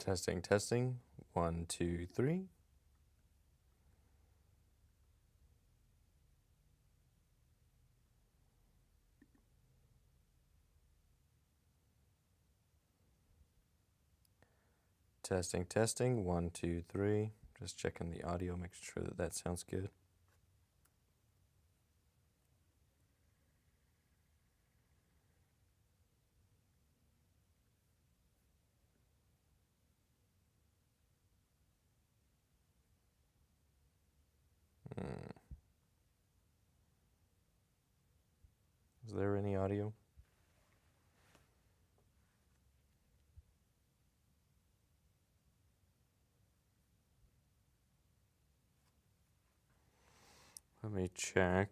Testing, testing. 1, 2, 3. Testing, testing. 1, 2, 3. Just checking the audio, making sure that that sounds good. Is there any audio? Let me check.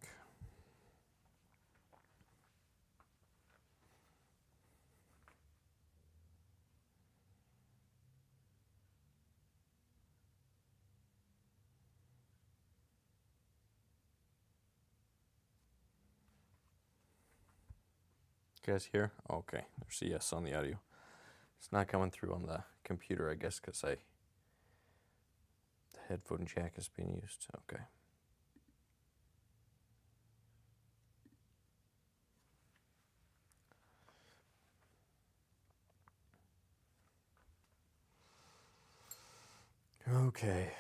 You guys hear? Okay, there's a yes on the audio. It's not coming through on the computer, I guess, because the headphone jack is being used. Okay. Okay.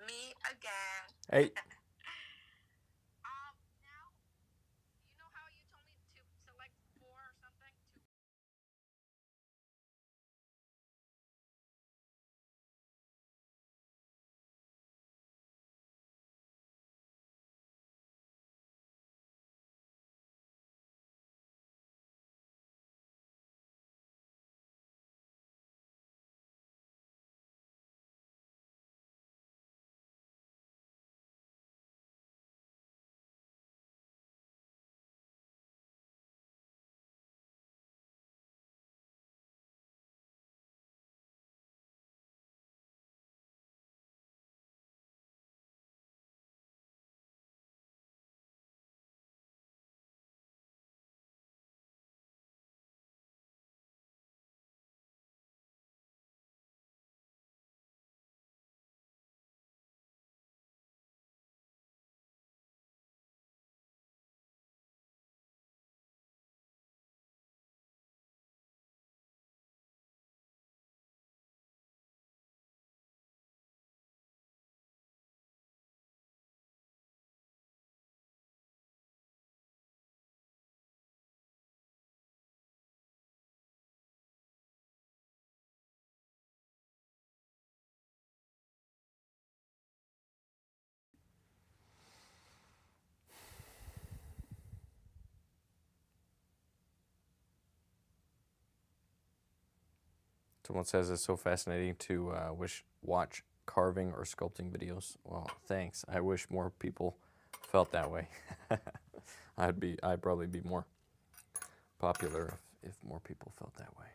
Me again. Hey. Now, you know how you told me to select four or something? Someone says it's so fascinating to watch carving or sculpting videos. Well, thanks. I wish more people felt that way. I'd probably be more popular if more people felt that way.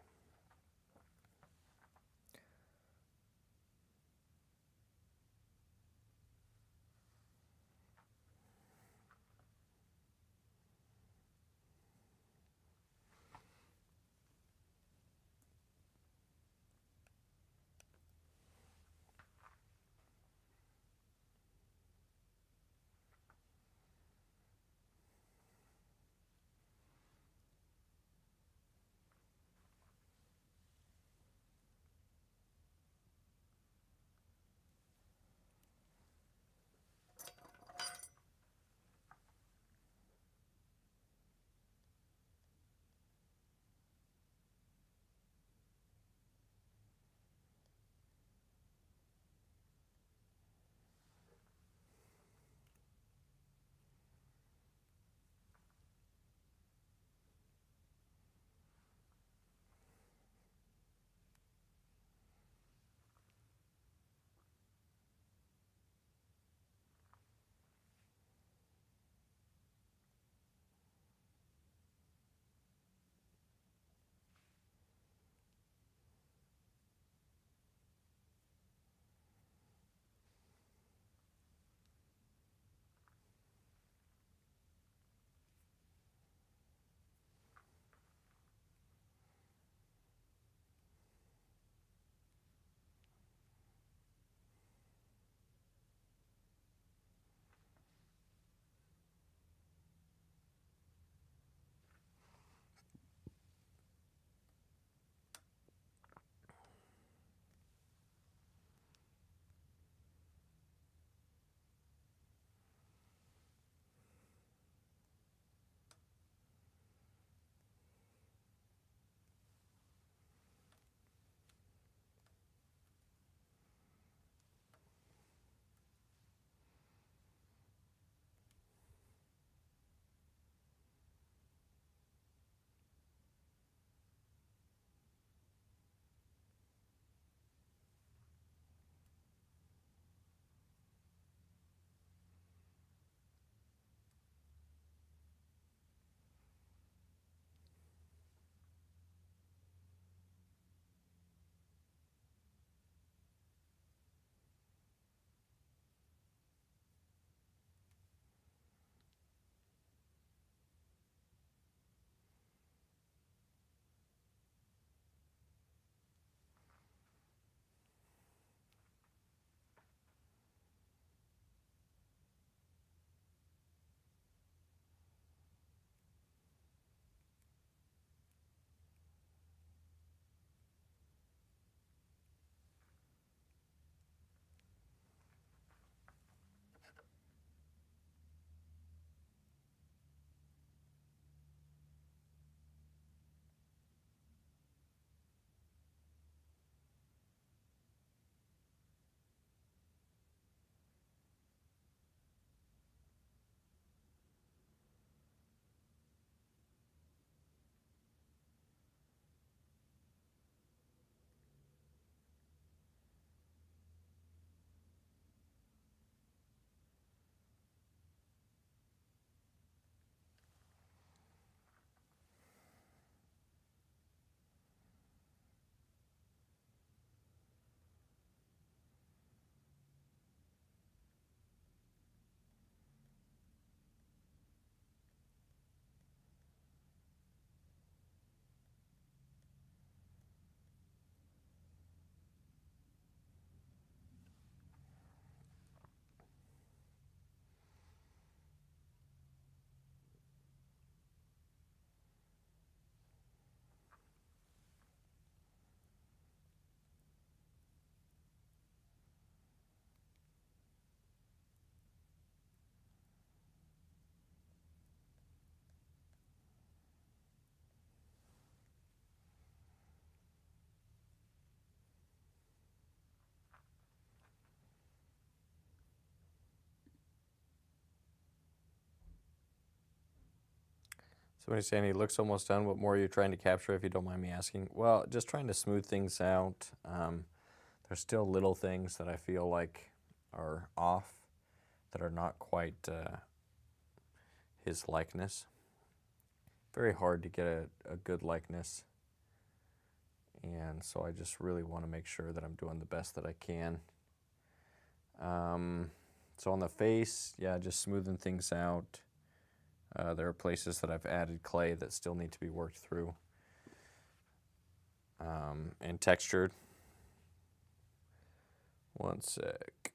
Somebody's saying he looks almost done. What more are you trying to capture, if you don't mind me asking? Well, just trying to smooth things out. There's still little things that I feel like are off, that are not quite his likeness. Very hard to get a good likeness. And so I just really want to make sure that I'm doing the best that I can. So on the face, yeah, just smoothing things out. There are places that I've added clay that still need to be worked through. And textured. One sec.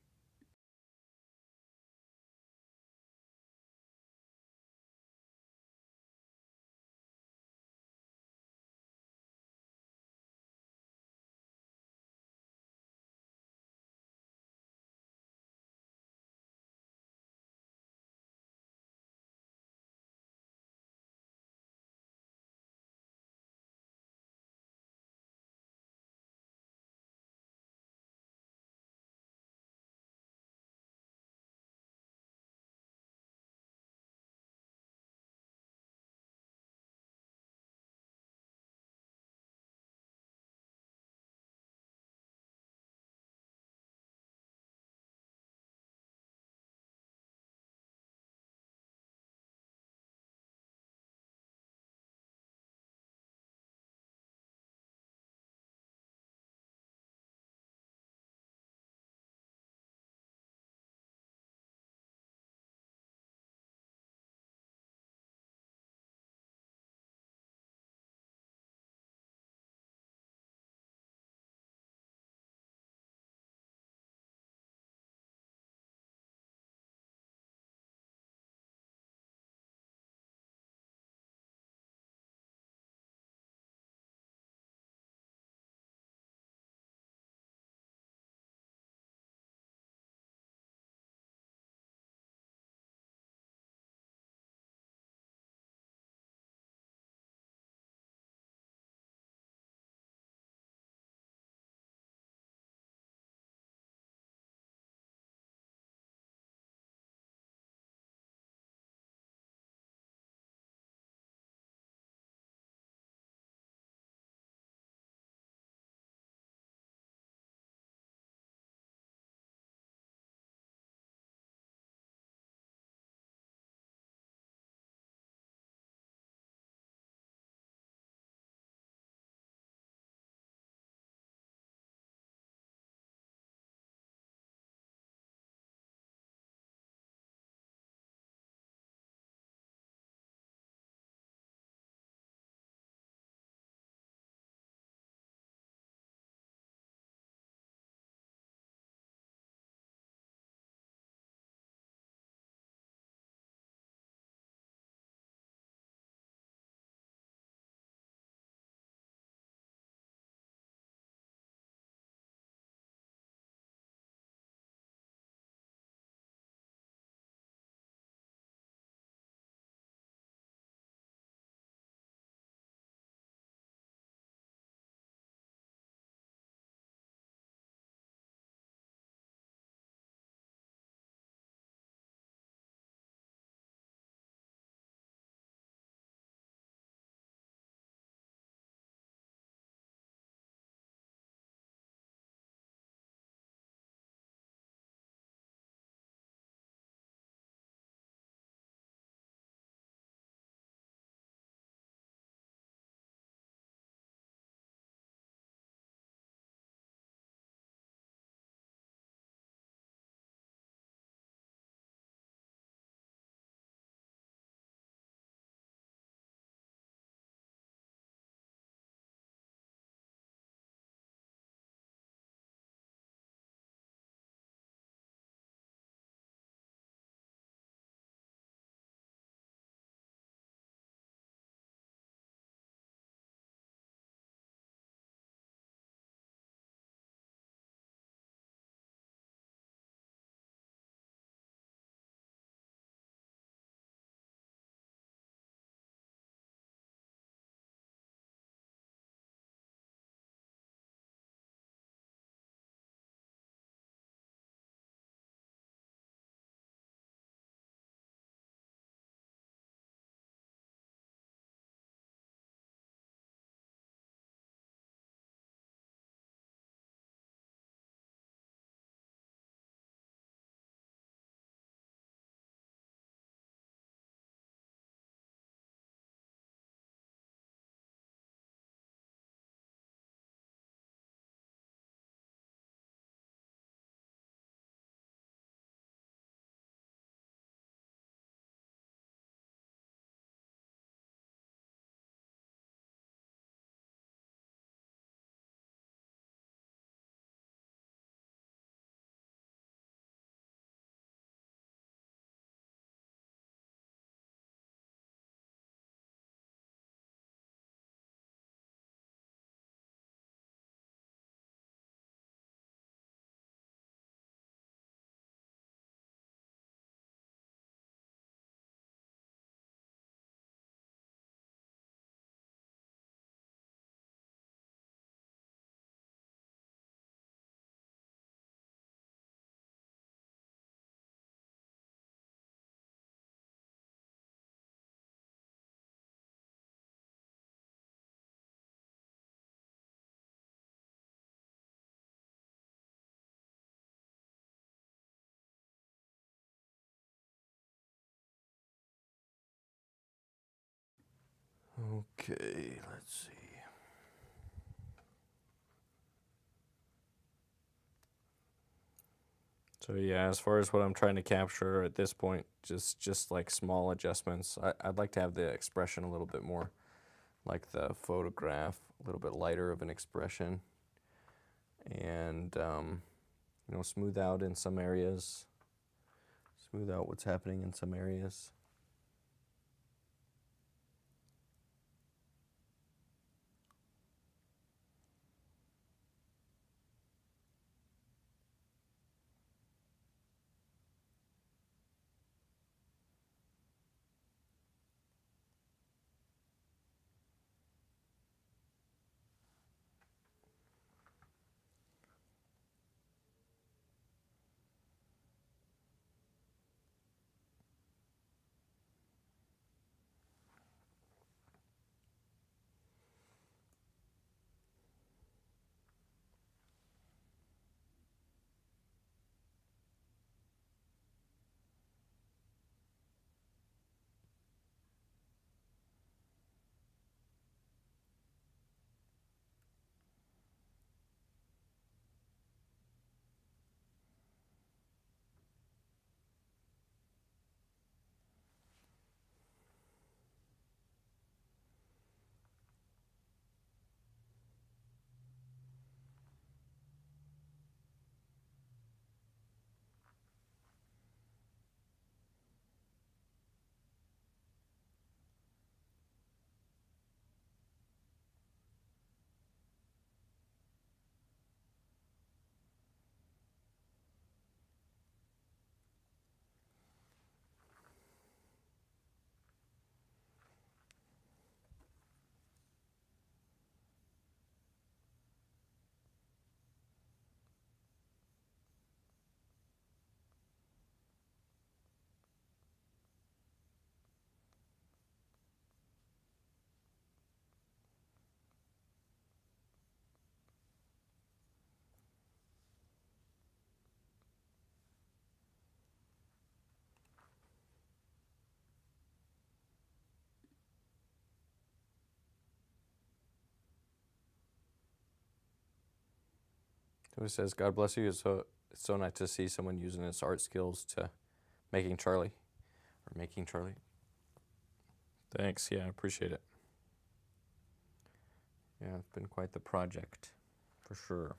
Okay, let's see. So yeah, as far as what I'm trying to capture at this point, just like small adjustments. I'd like to have the expression a little bit more like the photograph, a little bit lighter of an expression, and smooth out in some areas, smooth out what's happening in some areas. So it says, "God bless you." It's so nice to see someone using his art skills to making Charlie, or making Charlie. Thanks. Yeah, I appreciate it. Yeah, it's been quite the project, for sure.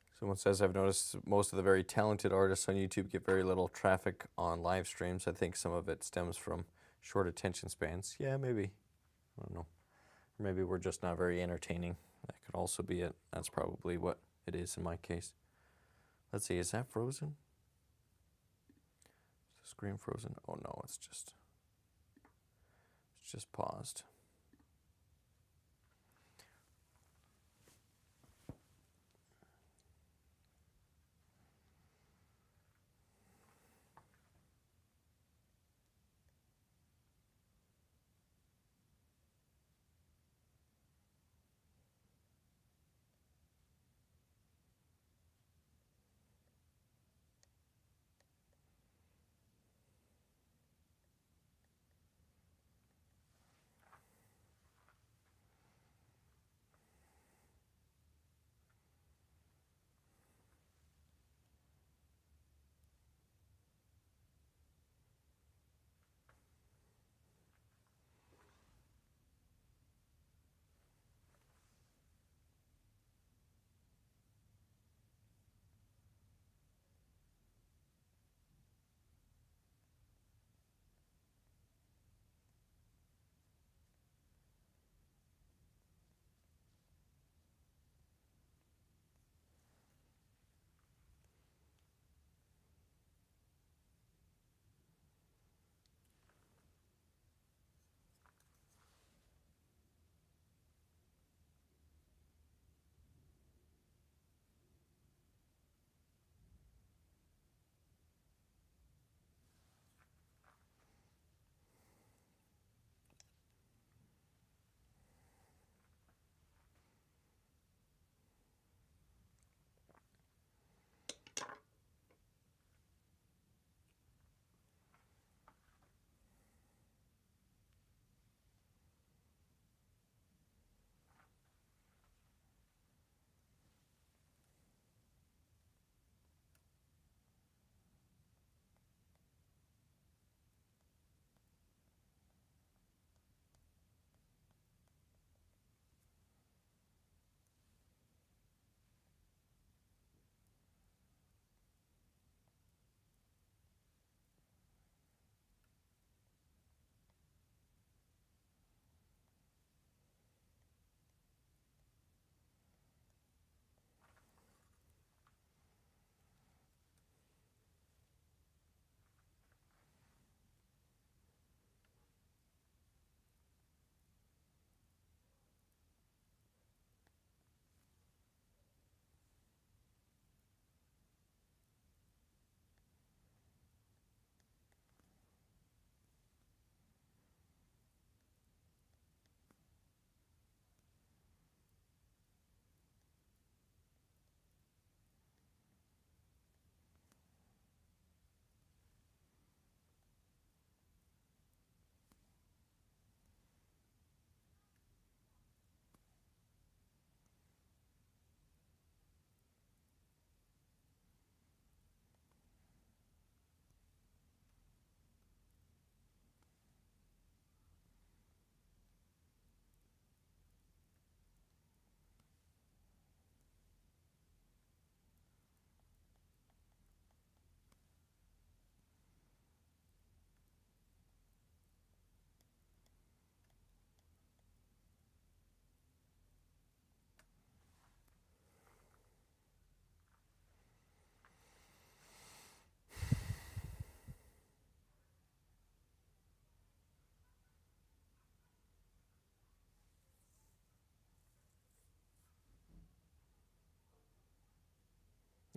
Someone says, "I've noticed most of the very talented artists on YouTube get very little traffic on live streams. I think some of it stems from short attention spans." Yeah, maybe. I don't know. Or maybe we're just not very entertaining. That could also be it. That's probably what it is in my case. Let's see, is that frozen? Is the screen frozen? Oh no, it's just paused.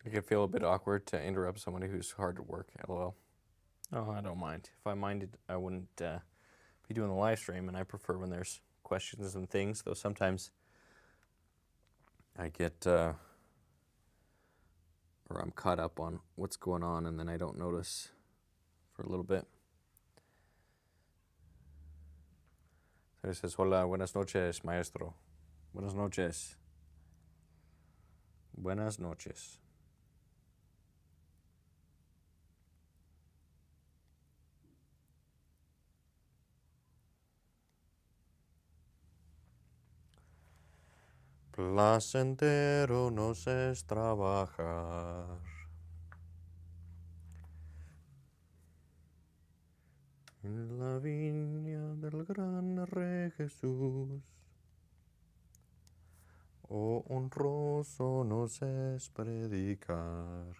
I could feel a bit awkward to interrupt somebody who's hard at work. LOL. Oh, I don't mind. If I minded, I wouldn't be doing the live stream, and I prefer when there's questions and things, though sometimes I get, or I'm caught up on what's going on, and then I don't notice for a little bit. So it says, hola, buenas noches, maestro. Buenas noches. Buenas noches. Placentero nos es trabajar en la viña del gran Rey Jesús. Oh, honroso nos es predicar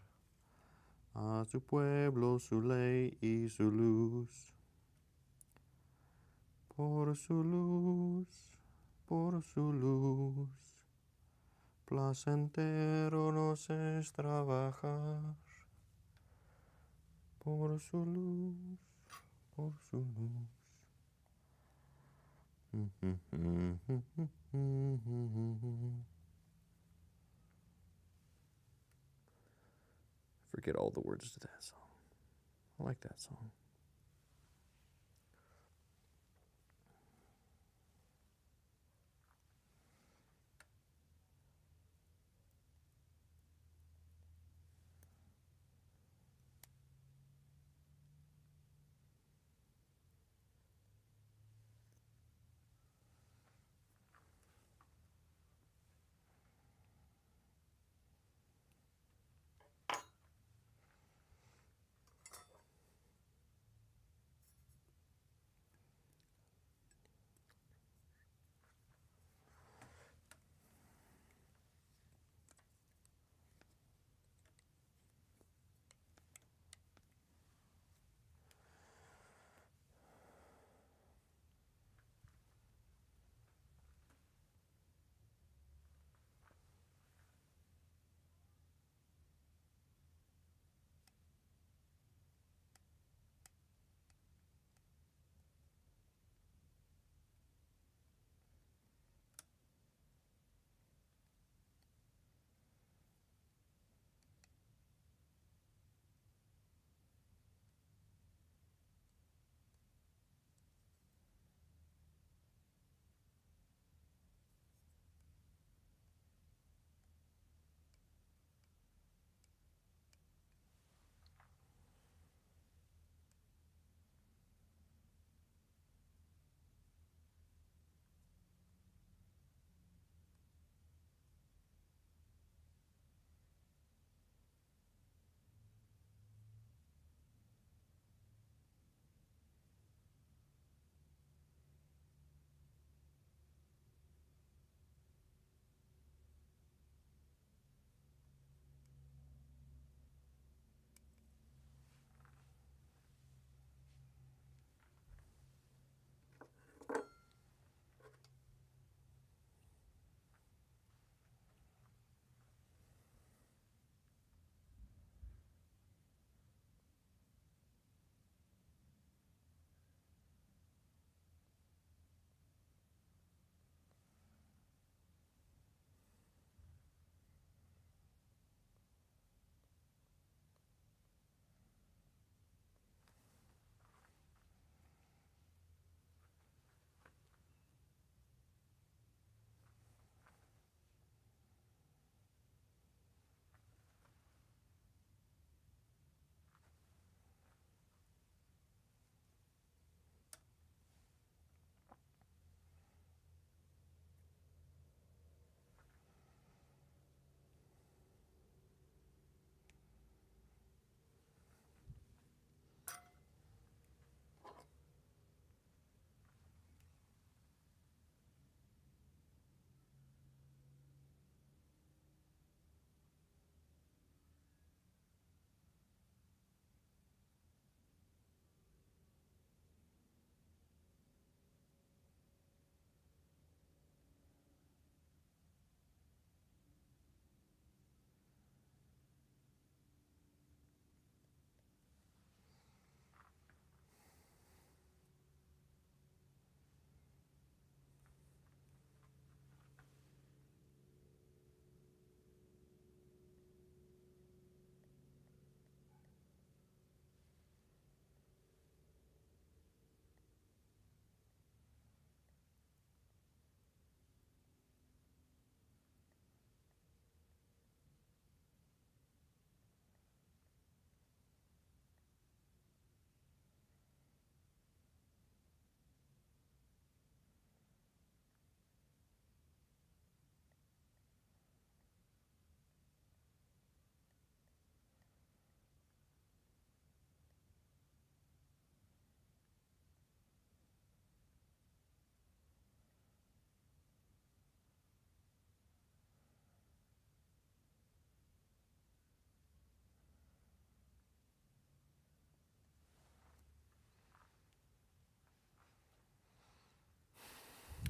a su pueblo su ley y su luz. Por su luz, placentero nos es trabajar. Por su luz, por su luz. Forget all the words to that song. I like that song.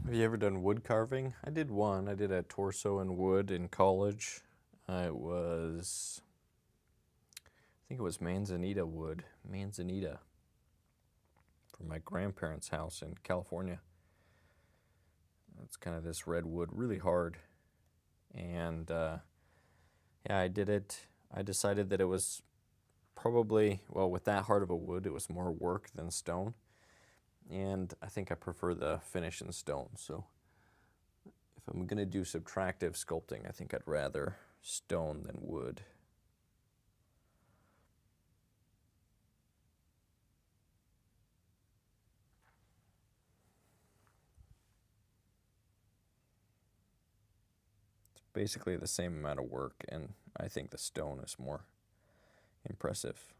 Have you ever done wood carving? I did one. I did a torso in wood in college. It was, I think it was manzanita wood, manzanita, from my grandparents' house in California. It's kind of this red wood, really hard. And yeah, I did it. I decided that it was probably, well, with that hard of a wood, it was more work than stone. And I think I prefer the finish in stone. So if I'm going to do subtractive sculpting, I think I'd rather stone than wood. It's basically the same amount of work, and I think the stone is more impressive.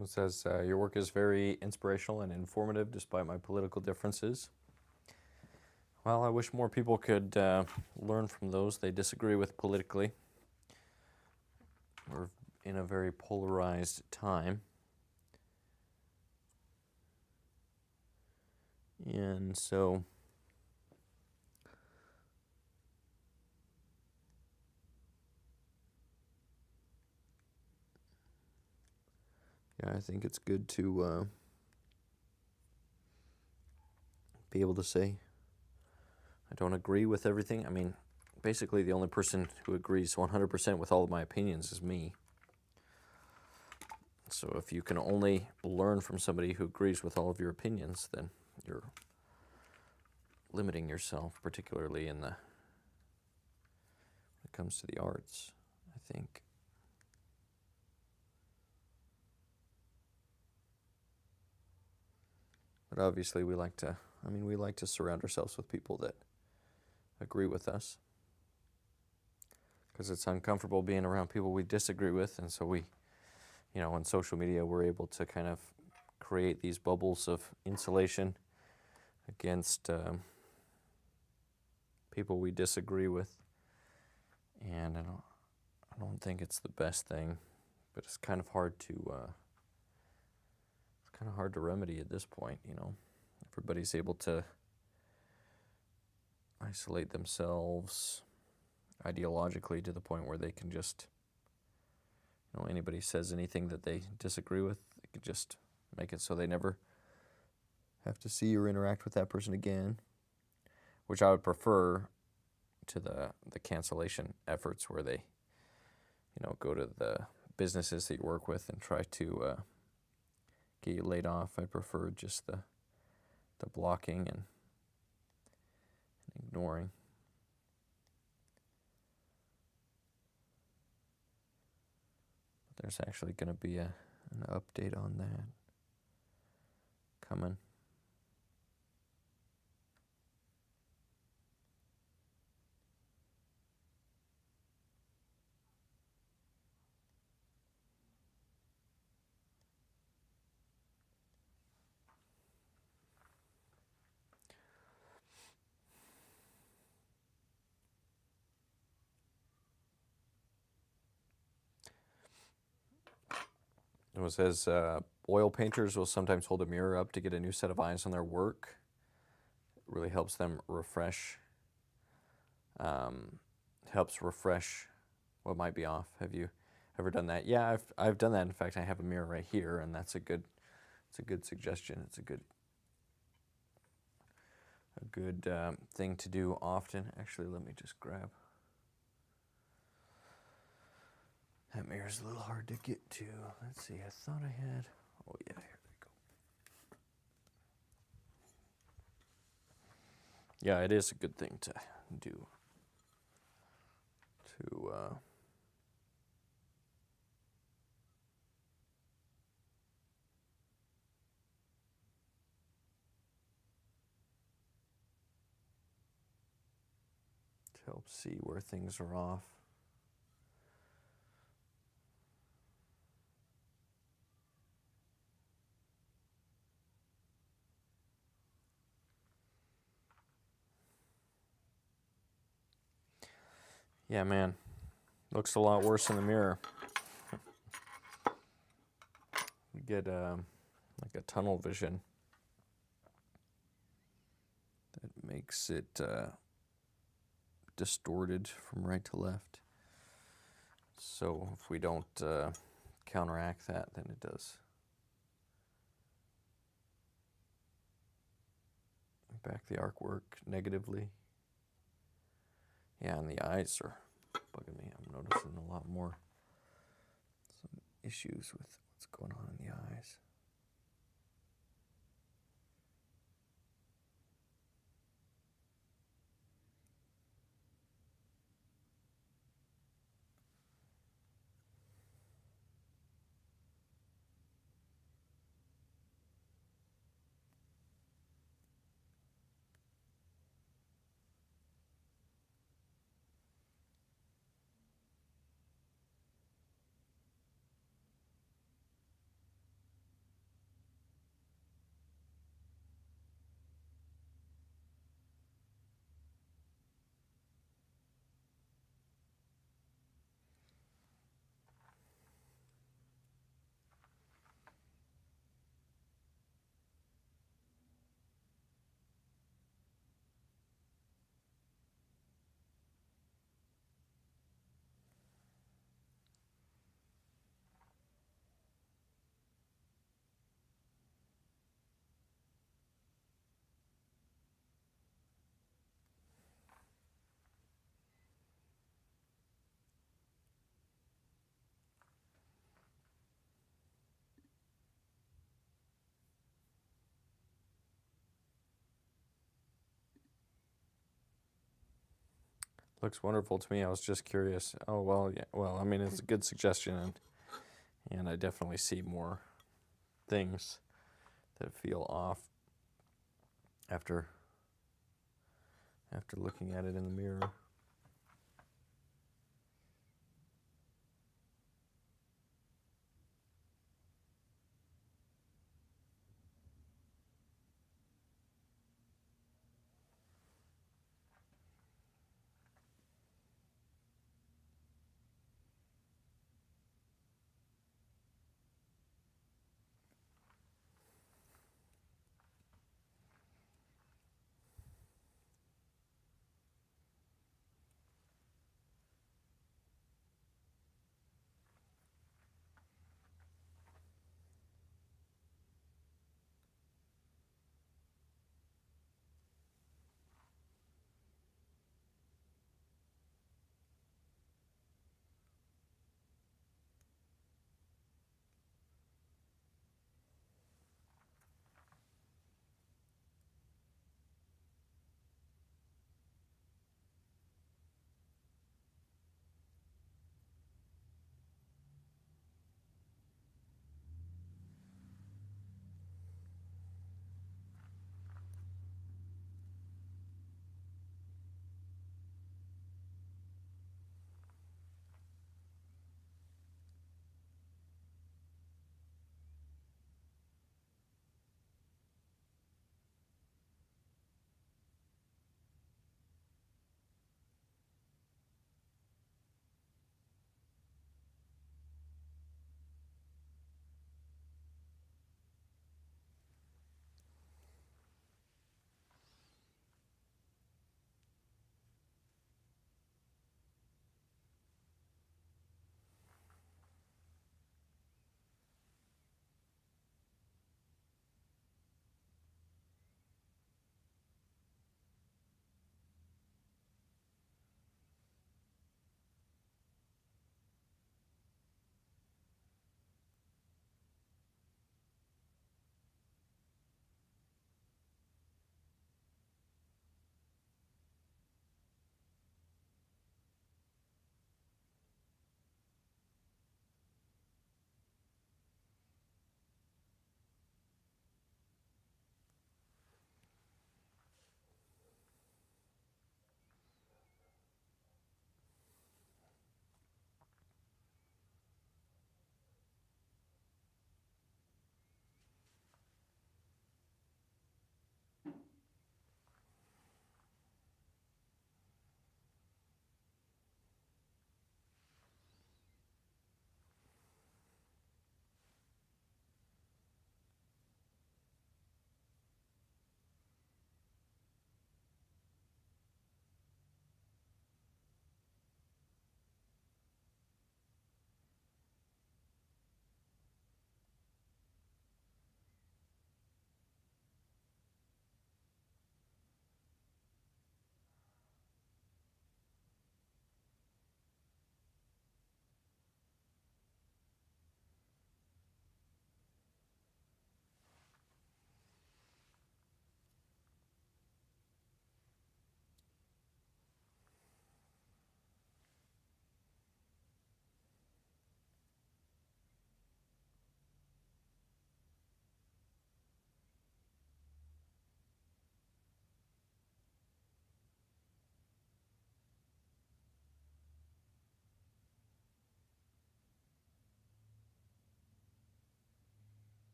It says, your work is very inspirational and informative despite my political differences. Well, I wish more people could learn from those they disagree with politically. We're in a very polarized time. And so yeah, I think it's good to be able to say, I don't agree with everything. I mean, basically the only person who agrees 100% with all of my opinions is me. So if you can only learn from somebody who agrees with all of your opinions, then you're limiting yourself, particularly when it comes to the arts, I think. But obviously we like to surround ourselves with people that agree with us, because it's uncomfortable being around people we disagree with. And so we, on social media, we're able to kind of create these bubbles of insulation against people we disagree with. And I don't think it's the best thing, but it's kind of hard to remedy at this point. Everybody's able to isolate themselves ideologically to the point where they can just, anybody says anything that they disagree with, they could just make it so they never have to see or interact with that person again, which I would prefer to the cancellation efforts where they, go to the businesses that you work with and try to get you laid off. I prefer just the blocking and ignoring. But there's actually going to be an update on that coming. It says oil painters will sometimes hold a mirror up to get a new set of eyes on their work. It really helps them refresh. Helps refresh what might be off. Have you ever done that? Yeah, I've done that. In fact, I have a mirror right here, and it's a good suggestion. It's a good thing to do often. Actually, let me just grab. That mirror's a little hard to get to. Let's see, I thought I had. Oh, yeah, here we go. Yeah, it is a good thing to do. To help see where things are off. Yeah, man, looks a lot worse in the mirror. You get like a tunnel vision that makes it distorted from right to left. So if we don't counteract that, then it does impact the artwork negatively. Yeah, and the eyes are bugging me. I'm noticing a lot more some issues with what's going on in the eyes. Looks wonderful to me. I was just curious. Oh, well, yeah. Well, I mean, it's a good suggestion, and I definitely see more things that feel off after looking at it in the mirror.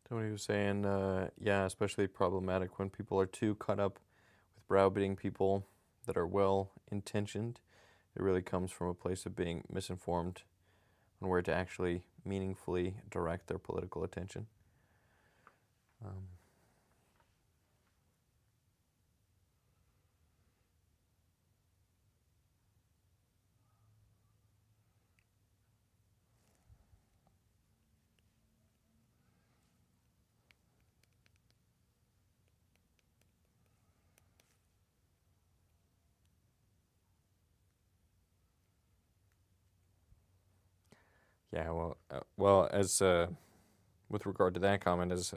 Tony was saying, yeah, especially problematic when people are too caught up with browbeating people that are well intentioned. It really comes from a place of being misinformed on where to actually meaningfully direct their political attention. Yeah, well, as with regard to that comment, as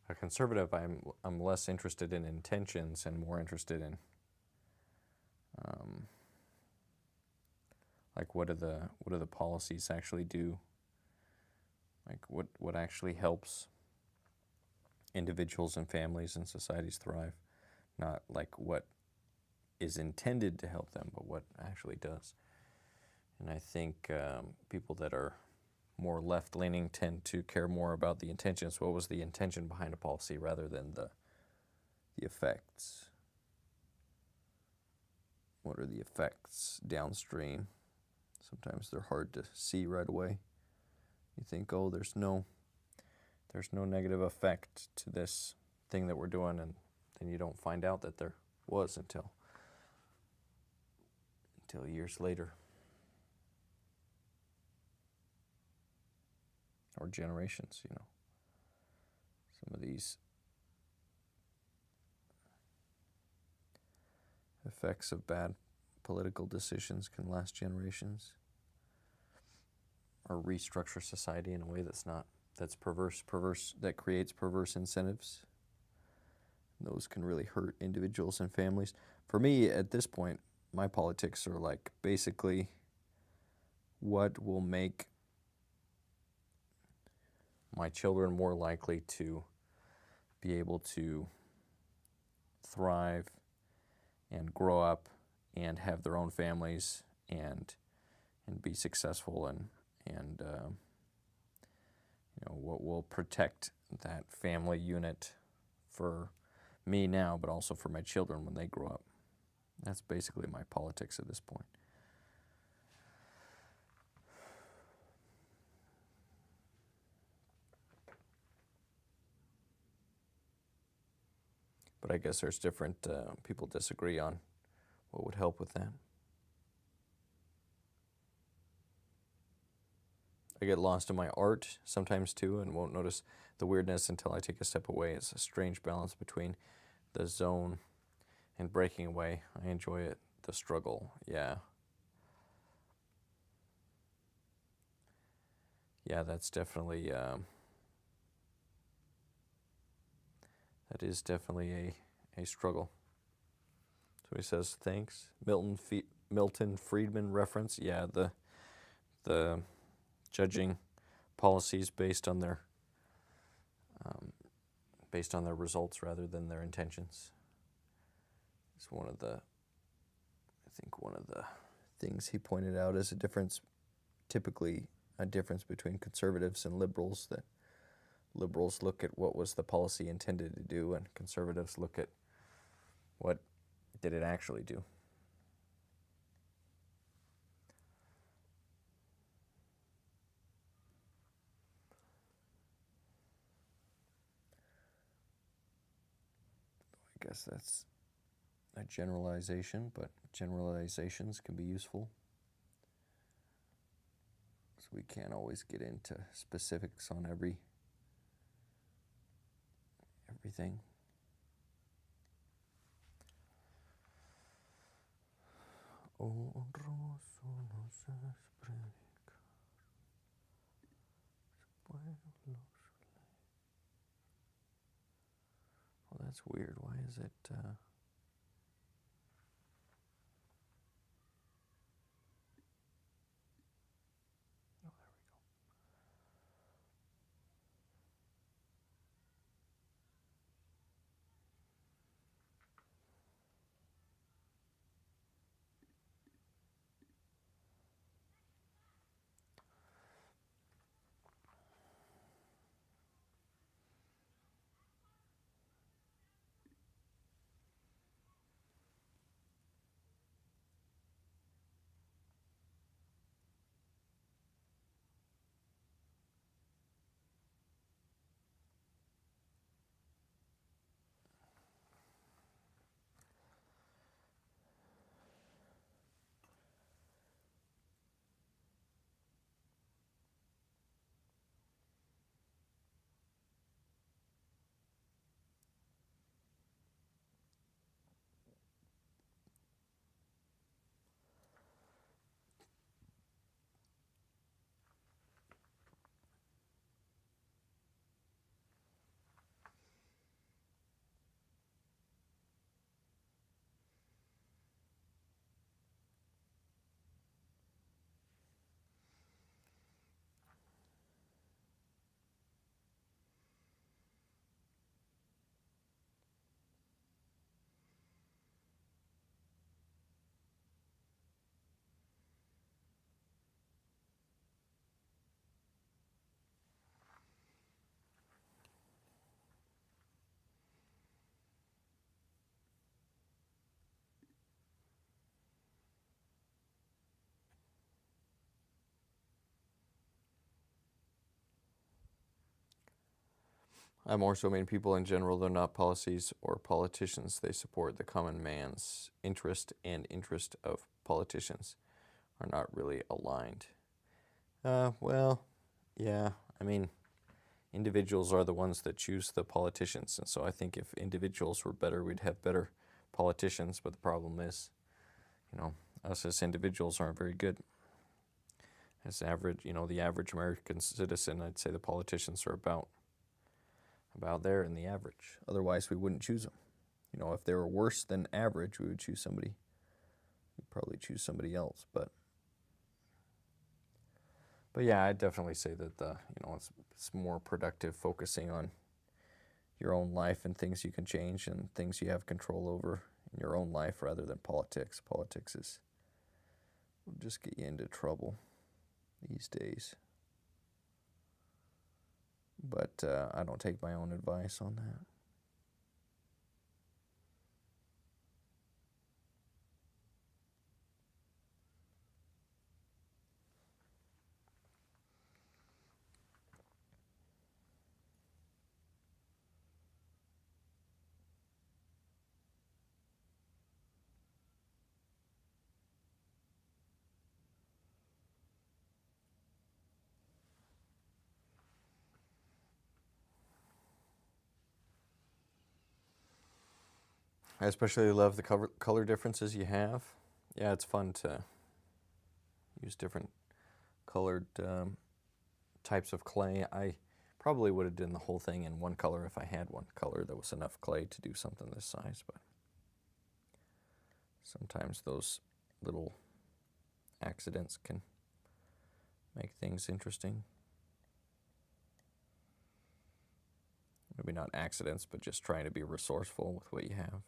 a conservative, I'm less interested in intentions and more interested in like what do the policies actually do? Like what actually helps individuals and families and societies thrive, not like what is intended to help them, but what actually does. And I think people that are more left-leaning tend to care more about the intentions. What was the intention behind a policy rather than the effects? What are the effects downstream? Sometimes they're hard to see right away. You think, oh, there's no negative effect to this thing that we're doing, and then you don't find out that there was until years later. Or generations, you know. Some of these effects of bad political decisions can last generations, or restructure society in a way that's perverse, that creates perverse incentives. And those can really hurt individuals and families. For me, at this point, my politics are like basically what will make my children more likely to be able to thrive and grow up and have their own families and be successful and you know, what will protect that family unit for me now, but also for my children when they grow up. That's basically my politics at this point. But I guess there's different, people disagree on what would help with that. I get lost in my art sometimes too and won't notice the weirdness until I take a step away. It's a strange balance between the zone and breaking away. I enjoy it, the struggle, yeah. Yeah, that's definitely, that is definitely a struggle. So he says, thanks. Milton Friedman reference, yeah, the judging policies based on their results rather than their intentions. It's one of the things he pointed out as typically a difference between conservatives and liberals, that liberals look at what was the policy intended to do and conservatives look at what did it actually do. I guess that's a generalization, but generalizations can be useful. So we can't always get into specifics on everything. Well, that's weird. Why is it... I more so mean people in general. They're not policies or politicians. They support the common man's interest, and interest of politicians are not really aligned. Well, yeah, I mean, individuals are the ones that choose the politicians, and so I think if individuals were better, we'd have better politicians. But the problem is, us as individuals aren't very good. As average, the average American citizen, I'd say the politicians are about there in the average. Otherwise, we wouldn't choose them. If they were worse than average, we would choose somebody. We'd probably choose somebody else. But yeah, I'd definitely say that it's more productive focusing on your own life and things you can change and things you have control over in your own life rather than politics. Politics will just get you into trouble these days. But I don't take my own advice on that. I especially love the color differences you have. Yeah, it's fun to use different colored types of clay. I probably would have done the whole thing in one color if I had one color that was enough clay to do something this size, but sometimes those little accidents can make things interesting. Maybe not accidents, but just trying to be resourceful with what you have.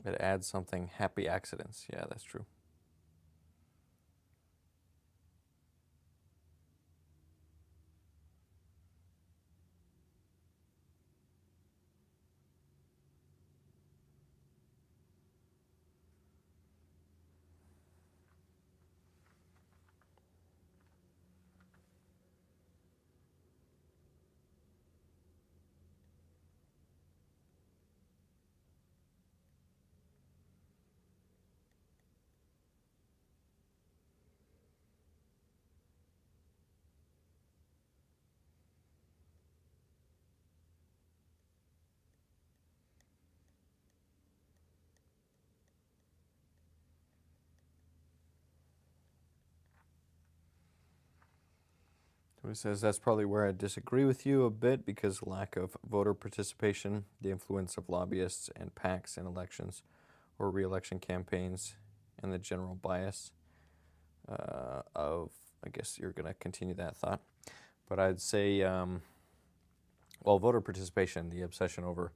It adds something, happy accidents. Yeah, that's true. So he says that's probably where I disagree with you a bit because lack of voter participation, the influence of lobbyists and PACs in elections or re-election campaigns, and the general bias of, I guess you're going to continue that thought, but I'd say, well, voter participation, the obsession over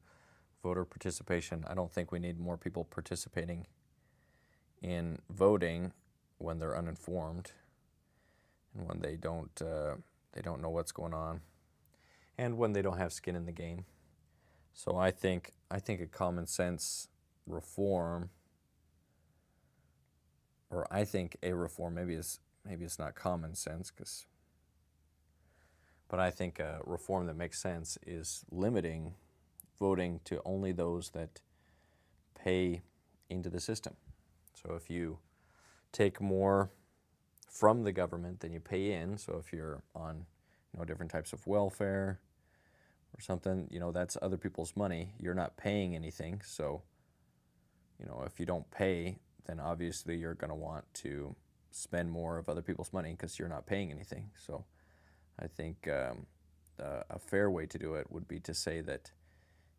voter participation, I don't think we need more people participating in voting when they're uninformed and when they don't know what's going on, and when they don't have skin in the game. So I think a common sense reform or I think a reform, maybe it's not common sense, but I think a reform that makes sense is limiting voting to only those that pay into the system. So if you take more from the government than you pay in, so if you're on different types of welfare or something, that's other people's money. You're not paying anything. So, if you don't pay, then obviously you're going to want to spend more of other people's money because you're not paying anything. So I think a fair way to do it would be to say that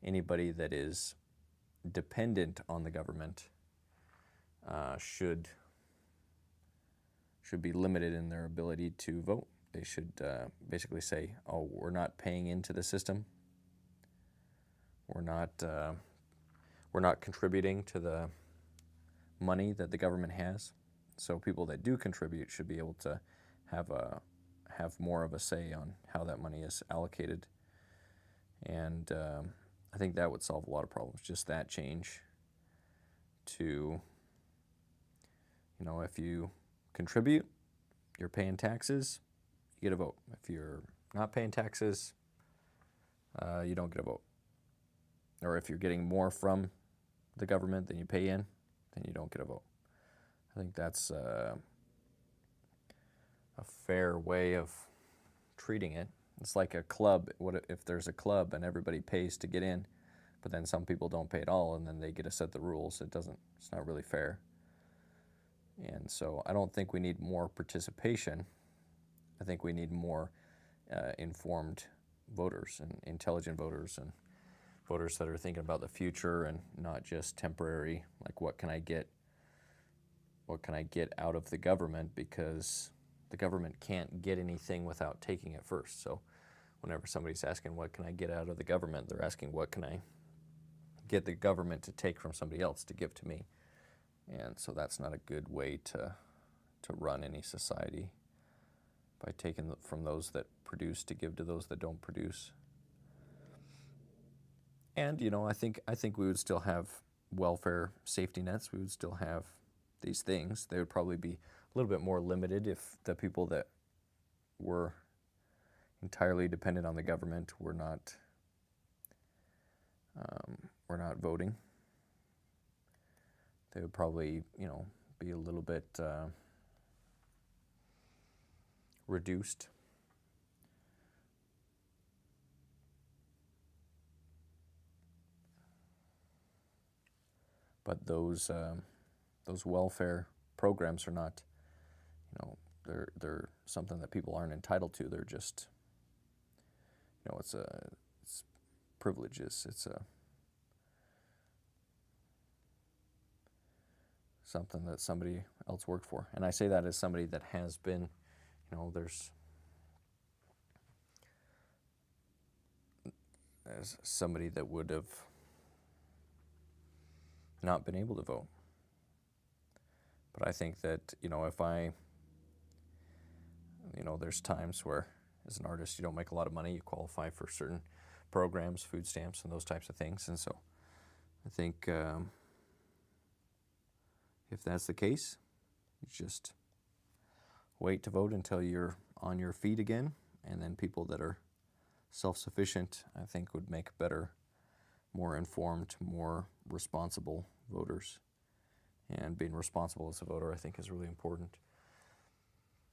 anybody that is dependent on the government should be limited in their ability to vote. They should basically say, "Oh, we're not paying into the system. We're not contributing to the money that the government has." So people that do contribute should be able to have more of a say on how that money is allocated. And I think that would solve a lot of problems. Just that change to, if you contribute, you're paying taxes, you get a vote. If you're not paying taxes, you don't get a vote. Or if you're getting more from the government than you pay in, then you don't get a vote. I think that's a fair way of treating it. It's like a club. What if there's a club and everybody pays to get in, but then some people don't pay at all, and then they get to set the rules? It's not really fair. And so I don't think we need more participation. I think we need more informed voters and intelligent voters and voters that are thinking about the future and not just temporary, like what can I get out of the government, because the government can't get anything without taking it first. So whenever somebody's asking what can I get out of the government, they're asking what can I get the government to take from somebody else to give to me. And so that's not a good way to run any society, by taking from those that produce to give to those that don't produce. And I think we would still have welfare safety nets. We would still have these things. They would probably be a little bit more limited if the people that were entirely dependent on the government were not voting. They would probably be a little bit reduced. But those welfare programs are not, they're something that people aren't entitled to. They're just, it's privileges. It's something that somebody else worked for. And I say that as somebody that has been, as somebody that would have not been able to vote. But I think that, if there's times where as an artist you don't make a lot of money, you qualify for certain programs, food stamps, and those types of things. And so I think if that's the case, you just wait to vote until you're on your feet again. And then people that are self-sufficient, I think, would make better, more informed, more responsible voters. And being responsible as a voter, I think, is really important.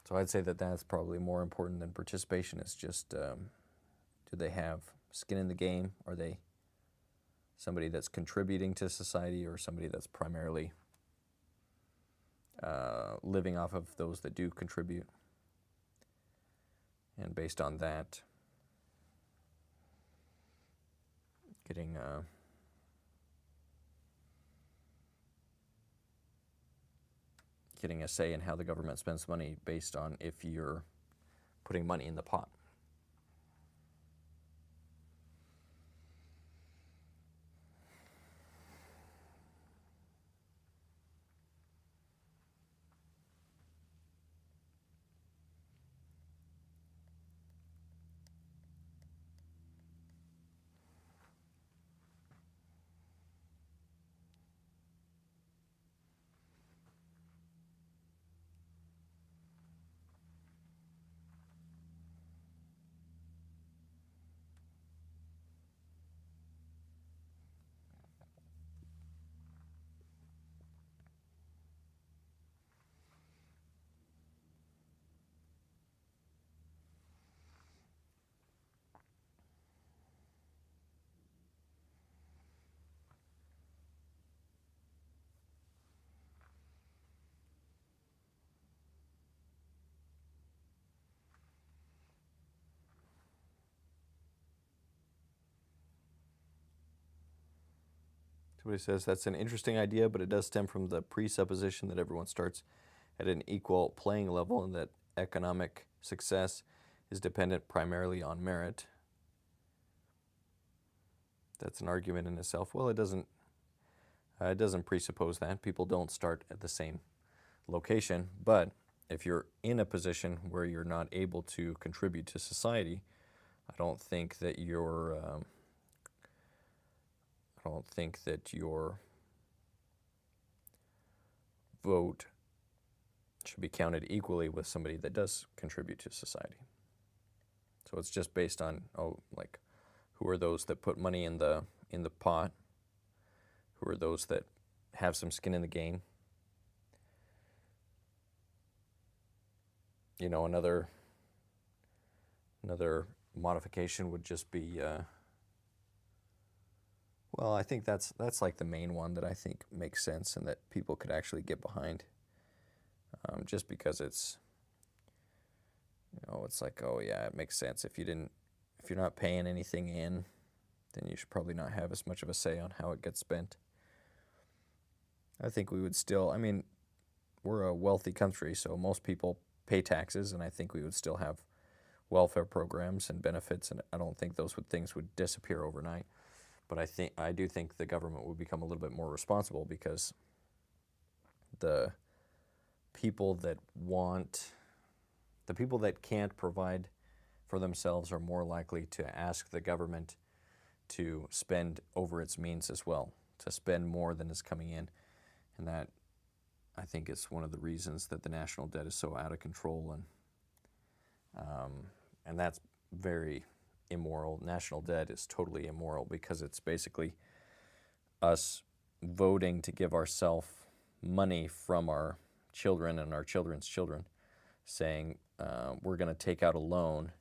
So I'd say that that's probably more important than participation. It's just, do they have skin in the game? Are they somebody that's contributing to society, or somebody that's primarily living off of those that do contribute? And based on that, getting a say in how the government spends money based on if you're putting money in the pot. Somebody says that's an interesting idea, but it does stem from the presupposition that everyone starts at an equal playing level and that economic success is dependent primarily on merit. That's an argument in itself. Well, it doesn't presuppose that. People don't start at the same location, but if you're in a position where you're not able to contribute to society, I don't think that your vote should be counted equally with somebody that does contribute to society. So it's just based on like who are those that put money in the pot, who are those that have some skin in the game. You know, another modification would just be, well, I think that's like the main one that I think makes sense and that people could actually get behind, just because it's, you know, it's like, oh yeah, it makes sense. If you're not paying anything in, then you should probably not have as much of a say on how it gets spent. I think we would still, I mean, we're a wealthy country, so most people pay taxes, and I think we would still have welfare programs and benefits, and I don't think those things would disappear overnight. But I do think the government would become a little bit more responsible, because the people that can't provide for themselves are more likely to ask the government to spend over its means as well, to spend more than is coming in. And that, I think, is one of the reasons that the national debt is so out of control, and that's very immoral. National debt is totally immoral, because it's basically us voting to give ourselves money from our children and our children's children, saying we're going to take out a loan.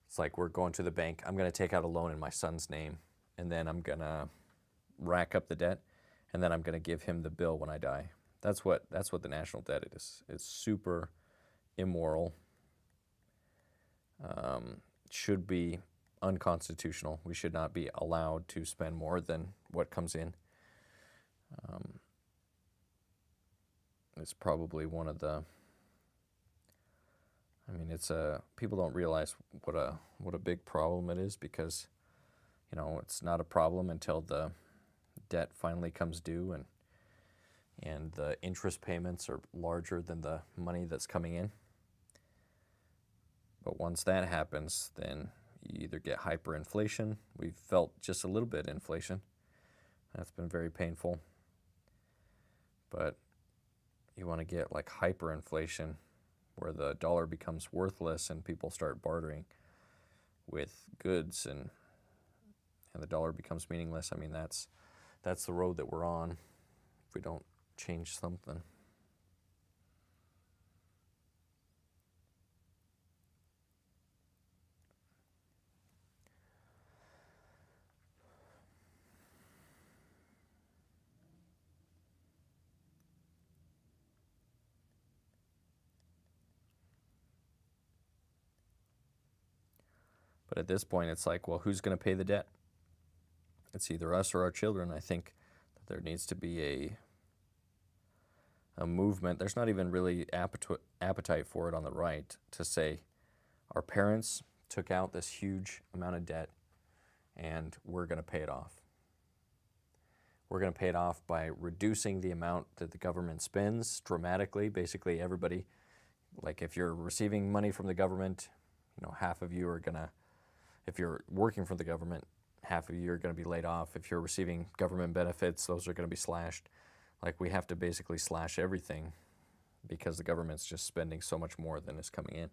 It's like we're going to the bank. I'm going to take out a loan in my son's name, and then I'm going to rack up the debt, and then I'm going to give him the bill when I die. That's what the national debt is. It's super immoral. Should be unconstitutional. We should not be allowed to spend more than what comes in. It's probably one of the, I mean, people don't realize what a big problem it is, because, you know, it's not a problem until the debt finally comes due and the interest payments are larger than the money that's coming in. But once that happens, then you either get hyperinflation. We've felt just a little bit of inflation. That's been very painful. But you want to get like hyperinflation, where the dollar becomes worthless and people start bartering with goods, and the dollar becomes meaningless. I mean, that's the road that we're on if we don't change something. But at this point, it's like, well, who's going to pay the debt? It's either us or our children. I think that there needs to be a movement. There's not even really appetite for it on the right, to say our parents took out this huge amount of debt and we're going to pay it off. We're going to pay it off by reducing the amount that the government spends dramatically. Basically, everybody, like if you're receiving money from the government, you know, half of you are going to, if you're working for the government, half of you are going to be laid off. If you're receiving government benefits, those are going to be slashed. Like, we have to basically slash everything, because the government's just spending so much more than is coming in.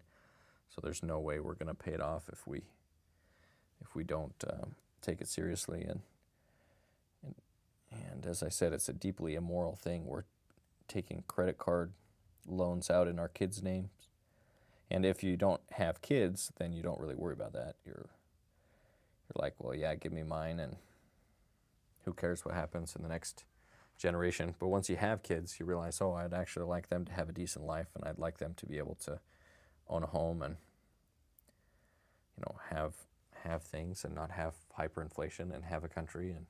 So there's no way we're going to pay it off if we don't take it seriously. And as I said, it's a deeply immoral thing. We're taking credit card loans out in our kids' names. And if you don't have kids, then you don't really worry about that. You're like, well, yeah, give me mine, and who cares what happens in the next generation. But once you have kids, you realize, oh, I'd actually like them to have a decent life, and I'd like them to be able to own a home and, you know, have things and not have hyperinflation, and have a country. And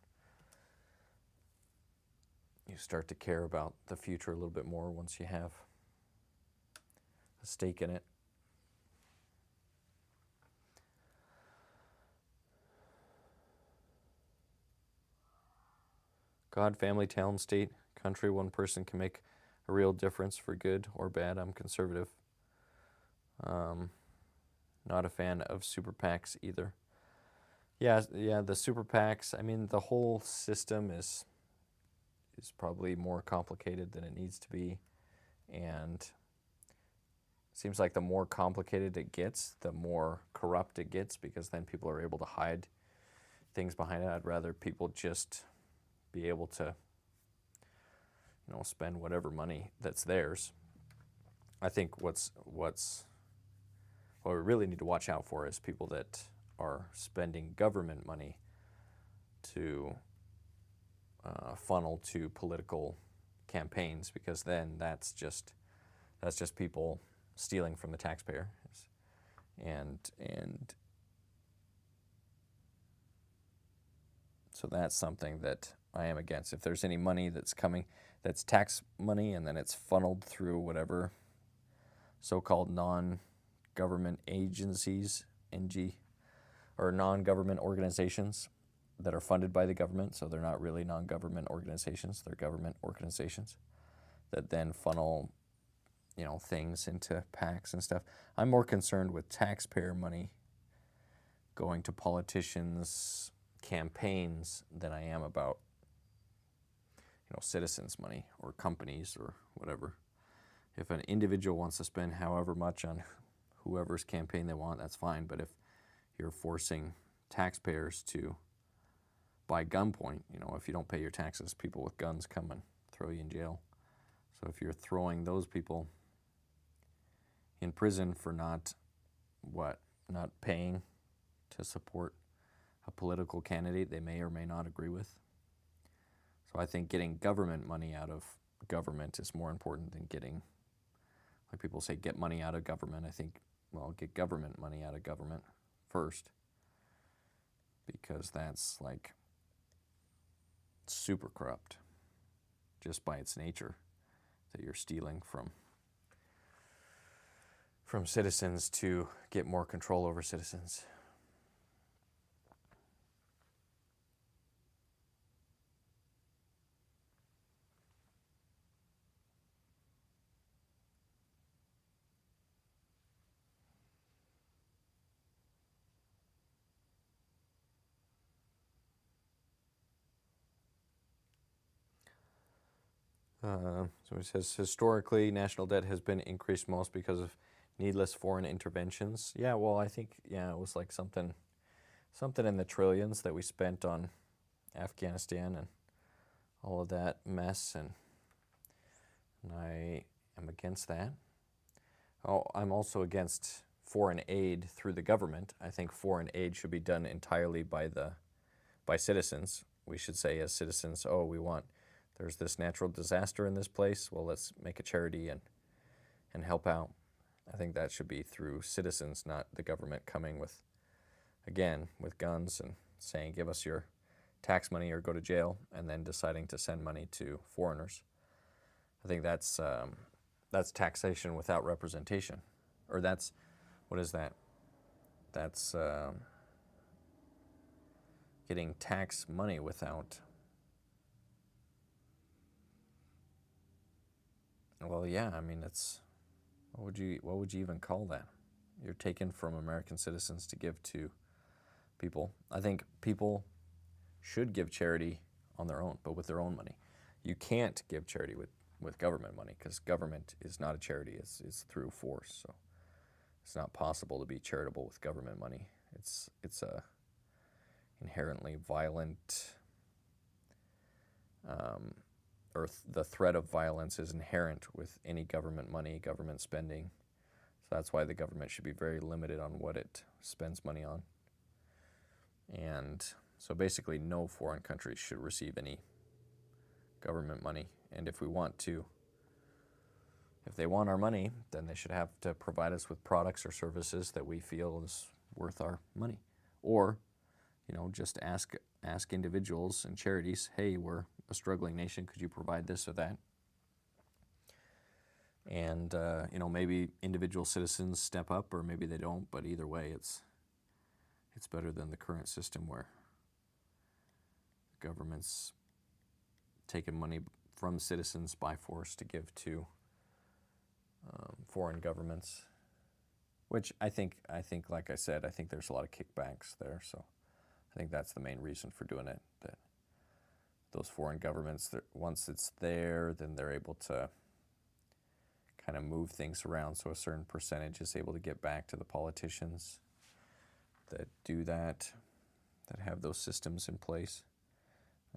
you start to care about the future a little bit more once you have a stake in it. God, family, town, state, country, one person can make a real difference for good or bad. I'm conservative. Not a fan of super PACs either. Yeah, the super PACs, I mean, the whole system is probably more complicated than it needs to be. And it seems like the more complicated it gets, the more corrupt it gets, because then people are able to hide things behind it. I'd rather people just be able to, spend whatever money that's theirs. I think what we really need to watch out for is people that are spending government money to funnel to political campaigns, because then that's just people stealing from the taxpayer, and so that's something that I am against. If there's any money that's coming that's tax money and then it's funneled through whatever so-called non-government agencies, or non-government organizations that are funded by the government, so they're not really non-government organizations, they're government organizations that then funnel, things into PACs and stuff. I'm more concerned with taxpayer money going to politicians' campaigns than I am about, citizens' money or companies or whatever. If an individual wants to spend however much on whoever's campaign they want, that's fine. But if you're forcing taxpayers to, by gunpoint, if you don't pay your taxes, people with guns come and throw you in jail. So if you're throwing those people in prison for not paying to support a political candidate they may or may not agree with. So I think getting government money out of government is more important than getting, like people say, get money out of government. I think, get government money out of government first, because that's like super corrupt just by its nature, that you're stealing from citizens to get more control over citizens. So it says, historically, national debt has been increased most because of needless foreign interventions. Yeah, well, I think, it was like something in the trillions that we spent on Afghanistan and all of that mess, and I am against that. Oh, I'm also against foreign aid through the government. I think foreign aid should be done entirely by citizens. We should say as citizens, there's this natural disaster in this place, well, let's make a charity and help out. I think that should be through citizens, not the government coming with guns and saying, give us your tax money or go to jail, and then deciding to send money to foreigners. I think that's taxation without representation. Or what is that? That's getting tax money without... Well, yeah, I mean, what would you even call that? You're taking from American citizens to give to people. I think people should give charity on their own, but with their own money. You can't give charity with government money, because government is not a charity. It's through force. So it's not possible to be charitable with government money. It's a inherently violent, or the threat of violence is inherent with any government money, government spending. So that's why the government should be very limited on what it spends money on. And so basically no foreign country should receive any government money. And if they want our money, then they should have to provide us with products or services that we feel is worth our money. Or, just ask individuals and charities, hey, we're a struggling nation, could you provide this or that? And maybe individual citizens step up, or maybe they don't. But either way, it's better than the current system where the government's taking money from citizens by force to give to foreign governments. Which I think, like I said, I think there's a lot of kickbacks there. So I think that's the main reason for doing it. That those foreign governments, once it's there, then they're able to kind of move things around, so a certain percentage is able to get back to the politicians that do that have those systems in place.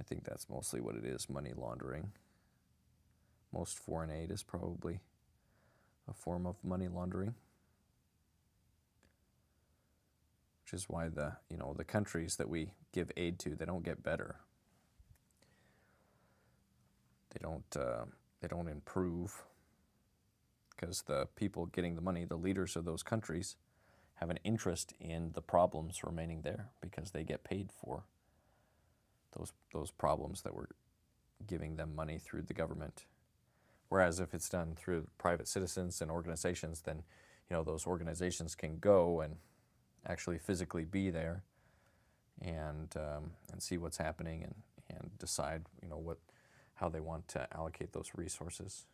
I think that's mostly what it is, money laundering. Most foreign aid is probably a form of money laundering, which is why the countries that we give aid to, they don't get better. They don't improve, because the people getting the money, the leaders of those countries, have an interest in the problems remaining there, because they get paid for those problems that we're giving them money through the government. Whereas if it's done through private citizens and organizations, then those organizations can go and actually physically be there and see what's happening and decide how they want to allocate those resources.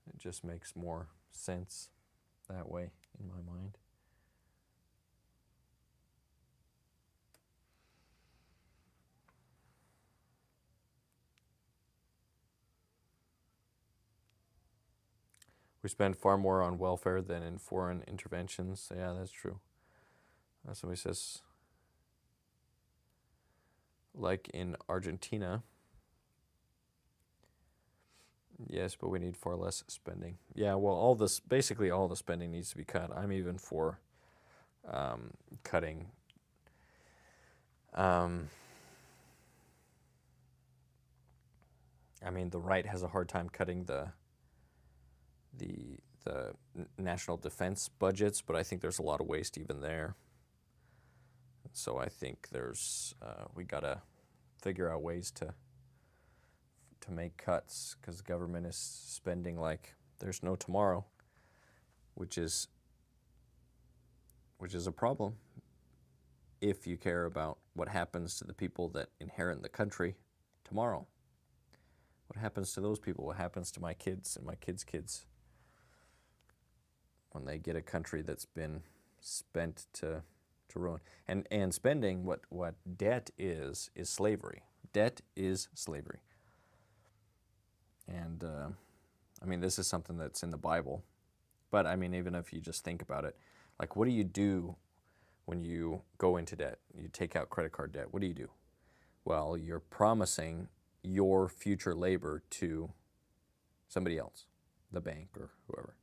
It just makes more sense that way in my mind. We spend far more on welfare than in foreign interventions. Yeah, that's true. Somebody says, like in Argentina, yes, but we need far less spending. Yeah, well, basically all the spending needs to be cut. I'm even for cutting. The right has a hard time cutting the national defense budgets, but I think there's a lot of waste even there. So I think we gotta figure out ways to make cuts, because the government is spending like there's no tomorrow, which is a problem if you care about what happens to the people that inherit the country tomorrow. What happens to those people? What happens to my kids and my kids' kids when they get a country that's been spent to ruin? And spending, what debt is slavery. Debt is slavery. And this is something that's in the Bible. But even if you just think about it, like, what do you do when you go into debt? You take out credit card debt. What do you do? Well, you're promising your future labor to somebody else, the bank or whoever.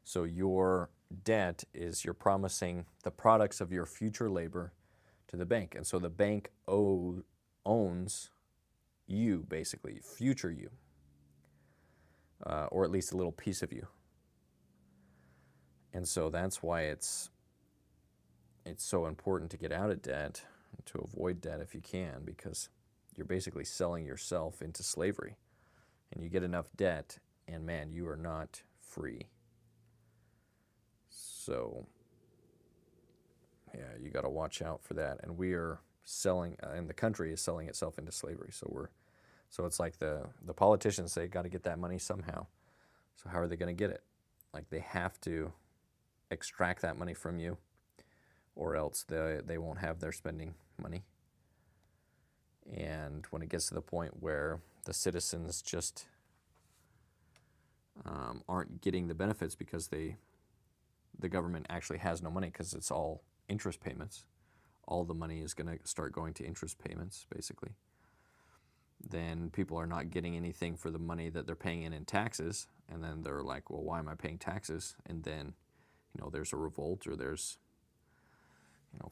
So your debt is you're promising the products of your future labor to the bank. And so the bank owns you, basically, future you, or at least a little piece of you. And so that's why it's so important to get out of debt, to avoid debt if you can, because you're basically selling yourself into slavery. And you get enough debt, and man, you are not free. So, yeah, you got to watch out for that. And we are selling, and the country is selling itself into slavery. So it's like the politicians say, got to get that money somehow. So how are they going to get it? Like, they have to extract that money from you, or else they won't have their spending money. And when it gets to the point where the citizens just aren't getting the benefits because the government actually has no money, because it's all interest payments, all the money is going to start going to interest payments, basically. Then people are not getting anything for the money that they're paying in taxes, and then they're like, well, why am I paying taxes? And then, there's a revolt, or there's,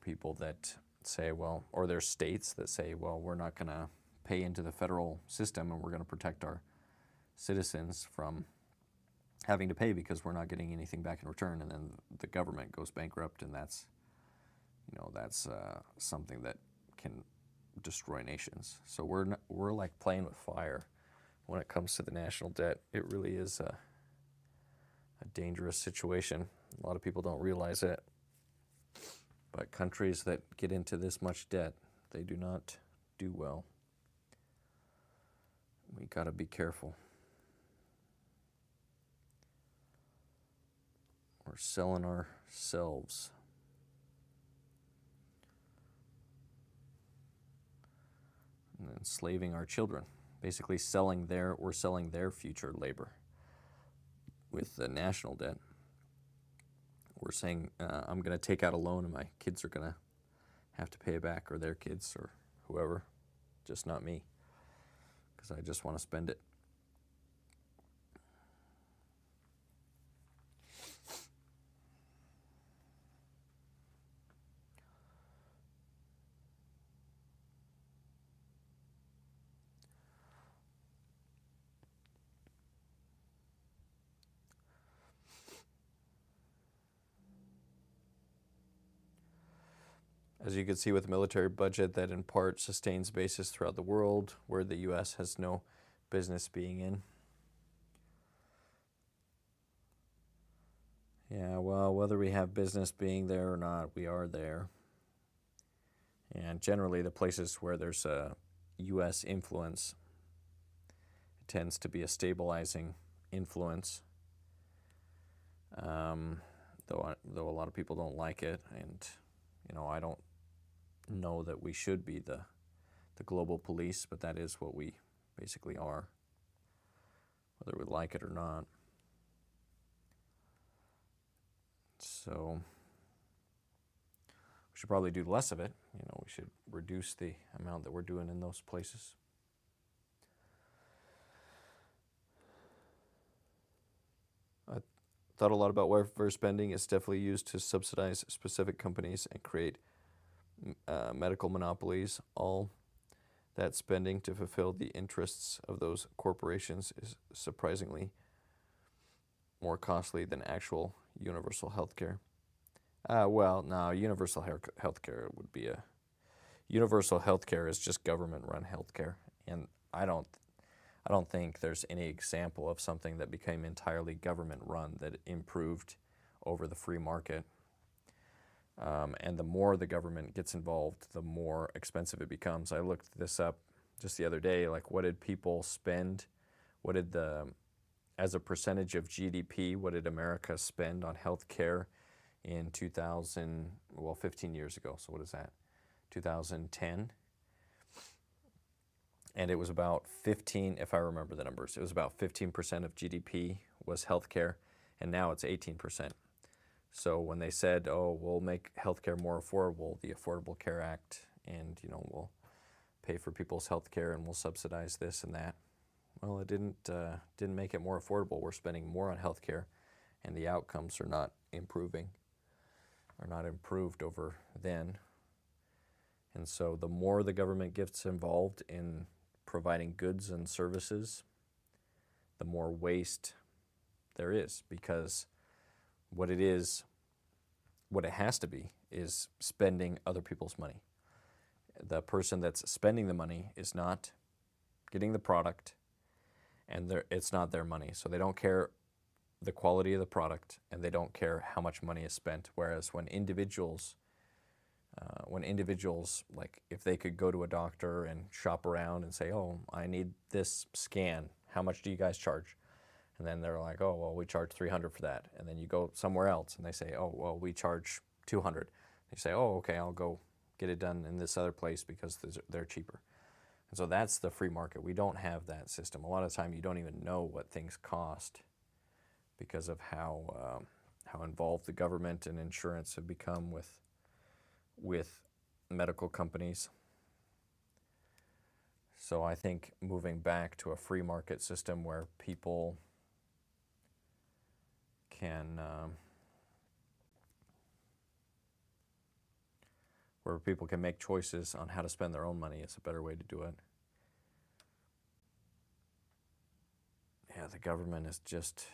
people that say, well, or there's states that say, well, we're not going to pay into the federal system, and we're going to protect our citizens from having to pay because we're not getting anything back in return, and then the government goes bankrupt, and that's something that can destroy nations. So we're like playing with fire when it comes to the national debt. It really is a dangerous situation. A lot of people don't realize it. But countries that get into this much debt, they do not do well. We got to be careful. We're selling ourselves. And enslaving our children. Basically we're selling their future labor with the national debt. We're saying, I'm going to take out a loan and my kids are going to have to pay it back, or their kids, or whoever, just not me, because I just want to spend it. As you can see with the military budget that in part sustains bases throughout the world where the U.S. has no business being in. Yeah, well, whether we have business being there or not, we are there. And generally the places where there's a U.S. influence, it tends to be a stabilizing influence. Though a lot of people don't like it, and I don't know that we should be the global police, but that is what we basically are, whether we like it or not. So we should probably do less of it. We should reduce the amount that we're doing in those places. I thought a lot about welfare spending. It's definitely used to subsidize specific companies and create medical monopolies. All that spending to fulfill the interests of those corporations is surprisingly more costly than actual universal health care. Well, no, universal health care would be universal health care is just government-run health care, and I don't think there's any example of something that became entirely government-run that improved over the free market. And the more the government gets involved, the more expensive it becomes. I looked this up just the other day, like what did people spend? As a percentage of GDP, what did America spend on health care in 15 years ago. So what is that? 2010. And it was about 15, if I remember the numbers, it was about 15% of GDP was healthcare, and now it's 18%. So when they said, oh, we'll make healthcare more affordable, the Affordable Care Act, and we'll pay for people's healthcare and we'll subsidize this and that. Well, it didn't make it more affordable. We're spending more on healthcare, and the outcomes are not improving, are not improved over then. And so the more the government gets involved in providing goods and services, the more waste there is, because what it has to be is spending other people's money. The person that's spending the money is not getting the product, and it's not their money. So they don't care the quality of the product, and they don't care how much money is spent. Whereas when individuals, like if they could go to a doctor and shop around and say, oh, I need this scan, how much do you guys charge? And then they're like, oh, well, we charge $300 for that. And then you go somewhere else and they say, oh, well, we charge $200. You say, oh, okay, I'll go get it done in this other place because they're cheaper. And so that's the free market. We don't have that system. A lot of the time you don't even know what things cost because of how involved the government and insurance have become with medical companies. So I think moving back to a free market system where people can make choices on how to spend their own money is a better way to do it. Yeah, the government is just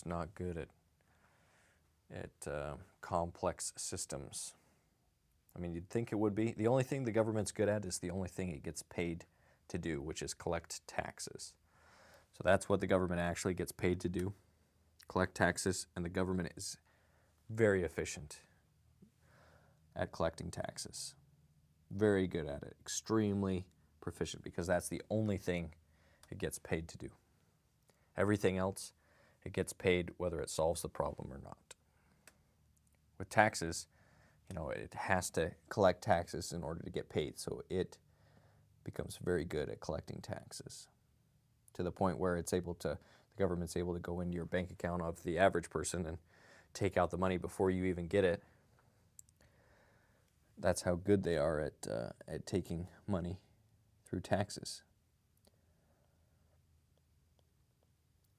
not good at complex systems. I mean, you'd think it would be. The only thing the government's good at is the only thing it gets paid to do, which is collect taxes. So that's what the government actually gets paid to do, collect taxes, and the government is very efficient at collecting taxes. Very good at it, extremely proficient, because that's the only thing it gets paid to do. Everything else, it gets paid whether it solves the problem or not. With taxes, it has to collect taxes in order to get paid, so it becomes very good at collecting taxes to the point where the government's able to go into your bank account of the average person and take out the money before you even get it. That's how good they are at taking money through taxes.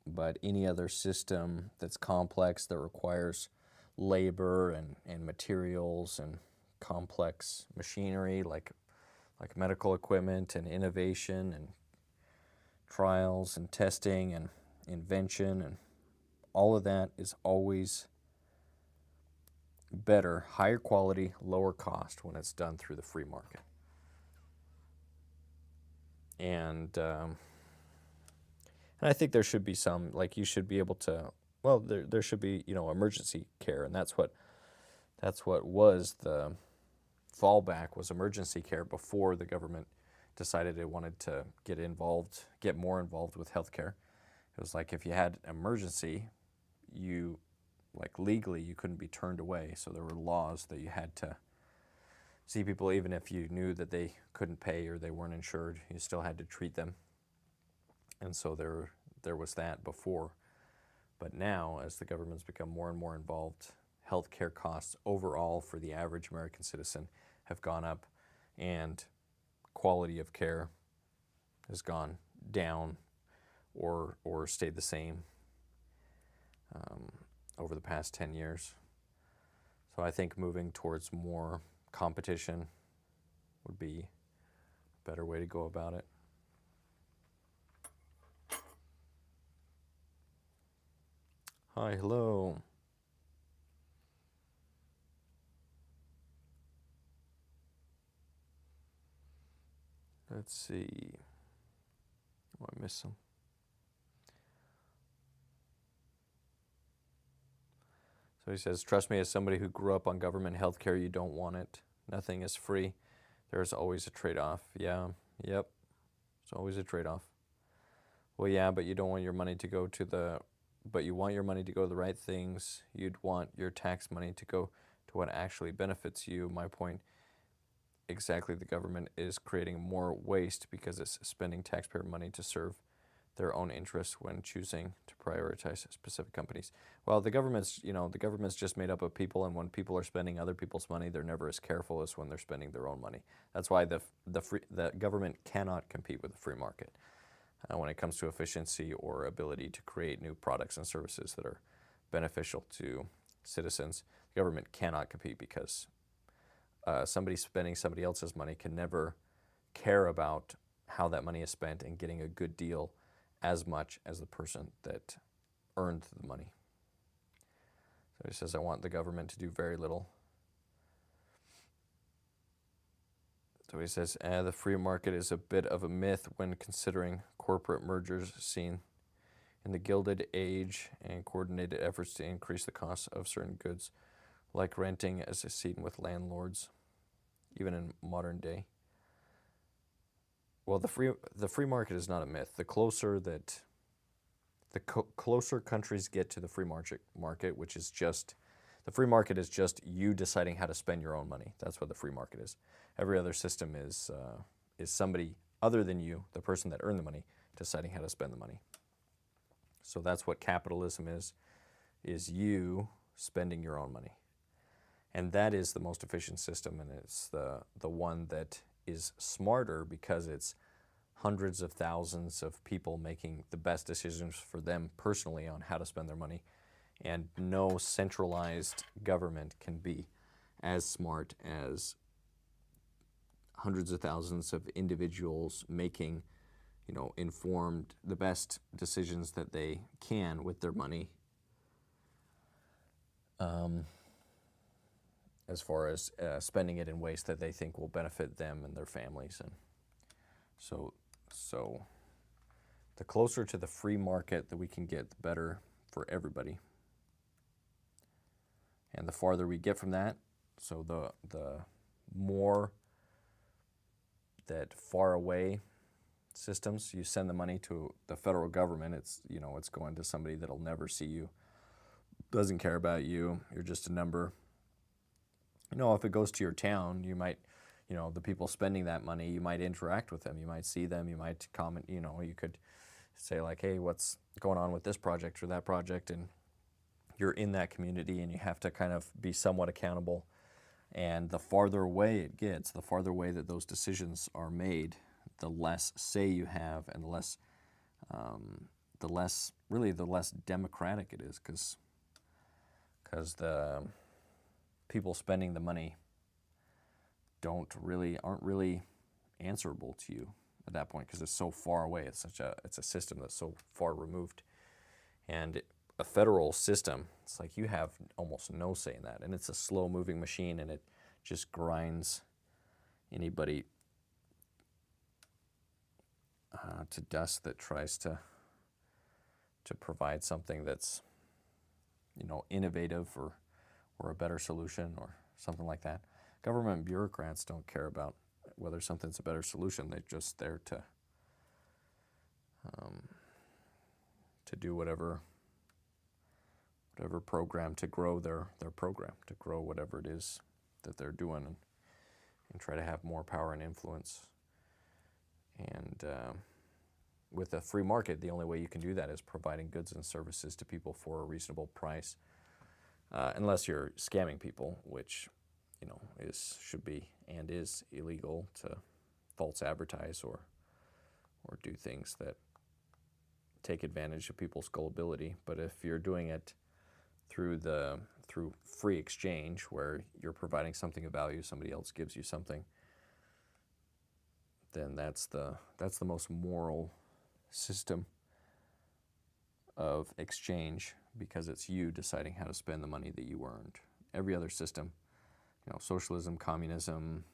But any other system that's complex, that requires labor and materials and complex machinery like medical equipment and innovation and trials and testing and invention, and all of that is always better, higher quality, lower cost when it's done through the free market. And I think there should be some, like, you should be able to, well, there should be, emergency care, and that's what was the fallback, was emergency care before the government decided it wanted to get more involved with healthcare. It was like if you had an emergency, legally you couldn't be turned away, so there were laws that you had to see people even if you knew that they couldn't pay or they weren't insured. You still had to treat them. And so there was that before. But now, as the government's become more and more involved, healthcare costs overall for the average American citizen have gone up, and quality of care has gone down or stayed the same over the past 10 years. So I think moving towards more competition would be a better way to go about it. Hi, hello. Let's see. Oh, I missed some. So he says, trust me, as somebody who grew up on government health care, you don't want it. Nothing is free. There's always a trade-off. Yeah, yep. There's always a trade-off. Well, yeah, but you don't want your money to go to but you want your money to go to the right things. You'd want your tax money to go to what actually benefits you. My point, exactly, the government is creating more waste because it's spending taxpayer money to serve their own interests when choosing to prioritize specific companies. Well, the government's just made up of people, and when people are spending other people's money, they're never as careful as when they're spending their own money. That's why the government cannot compete with the free market when it comes to efficiency or ability to create new products and services that are beneficial to citizens. The government cannot compete because somebody spending somebody else's money can never care about how that money is spent and getting a good deal as much as the person that earned the money. So he says, I want the government to do very little. So he says, the free market is a bit of a myth when considering corporate mergers seen in the Gilded Age and coordinated efforts to increase the cost of certain goods, like renting, as is seen with landlords, even in modern day. Well, the free market is not a myth. The closer countries get to the free market, which is just, the free market is just you deciding how to spend your own money. That's what the free market is. Every other system is somebody other than you, the person that earned the money, deciding how to spend the money. So that's what capitalism is you spending your own money. And that is the most efficient system, and it's the one that is smarter because it's hundreds of thousands of people making the best decisions for them personally on how to spend their money. And no centralized government can be as smart as hundreds of thousands of individuals making, informed, the best decisions that they can with their money. as far as spending it in ways that they think will benefit them and their families. And so the closer to the free market that we can get, the better for everybody. And the farther we get from that, so the more that far away systems, you send the money to the federal government, it's going to somebody that'll never see you, doesn't care about you, you're just a number. If it goes to your town, you might, the people spending that money, you might interact with them, you might see them, you might comment, you could say like, hey, what's going on with this project or that project, and you're in that community and you have to kind of be somewhat accountable. And the farther away it gets, the farther away that those decisions are made, the less say you have, and the less democratic it is, because the people spending the money aren't really answerable to you at that point, because it's so far away. It's a system that's so far removed. And a federal system, it's like you have almost no say in that, and it's a slow-moving machine, and it just grinds anybody to dust that tries to provide something that's innovative or a better solution or something like that. Government bureaucrats don't care about whether something's a better solution. They're just there to do whatever program to grow their program, to grow whatever it is that they're doing, and try to have more power and influence. And with a free market, the only way you can do that is providing goods and services to people for a reasonable price, unless you're scamming people, which should be and is illegal, to false advertise or do things that take advantage of people's gullibility. But if you're doing it through free exchange, where you're providing something of value, somebody else gives you something, then that's the most moral system of exchange, because it's you deciding how to spend the money that you earned. Every other system, socialism, communism,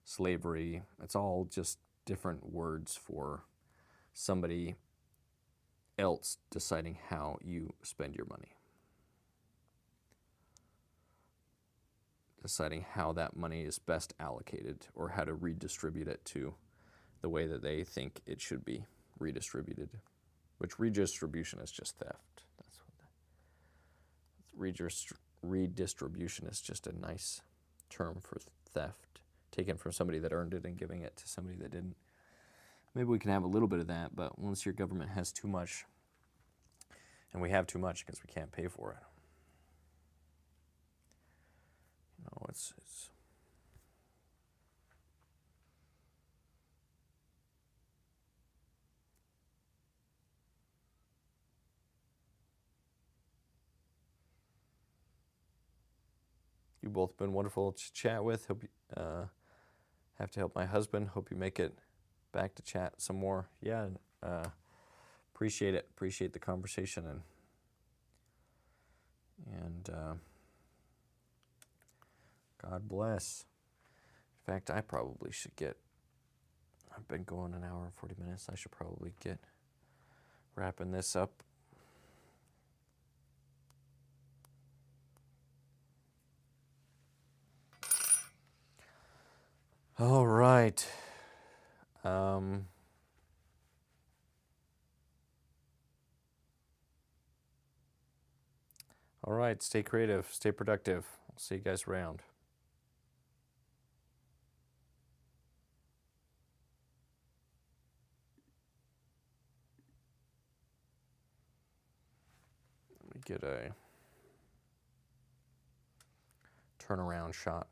slavery, it's all just different words for somebody else deciding how you spend your money, deciding how that money is best allocated, or how to redistribute it to the way that they think it should be redistributed, which redistribution is just theft. That's what redistribution is, just a nice term for theft, taken from somebody that earned it and giving it to somebody that didn't. Maybe we can have a little bit of that, but once your government has too much, and we have too much because we can't pay for it, it's you've both been wonderful to chat with. Hope you have to help my husband. Hope you make it back to chat some more. Yeah, appreciate it. Appreciate the conversation, and God bless. In fact, I probably should I've been going an hour and 40 minutes. I should probably get wrapping this up. All right. All right, stay creative, stay productive. I'll see you guys around. Let me get a turnaround shot.